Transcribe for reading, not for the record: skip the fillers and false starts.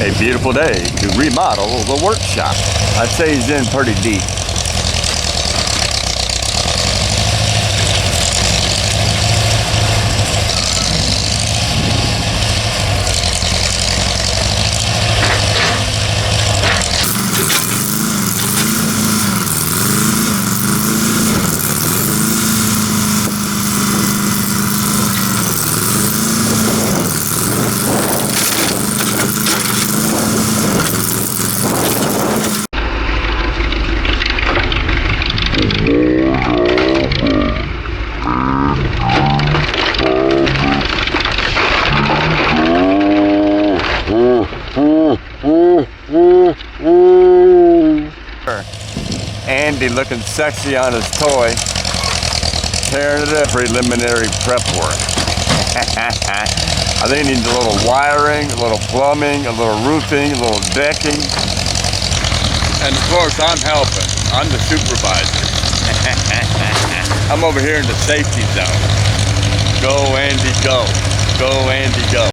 A beautiful day to remodel the workshop. I'd say he's in pretty deep. Andy looking sexy on his toy, tearing it up. Preliminary prep work. I think he needs a little wiring, a little plumbing, a little roofing, a little decking. And of course I'm helping. I'm the supervisor. I'm over here in the safety zone. Go Andy, go. Go Andy, go.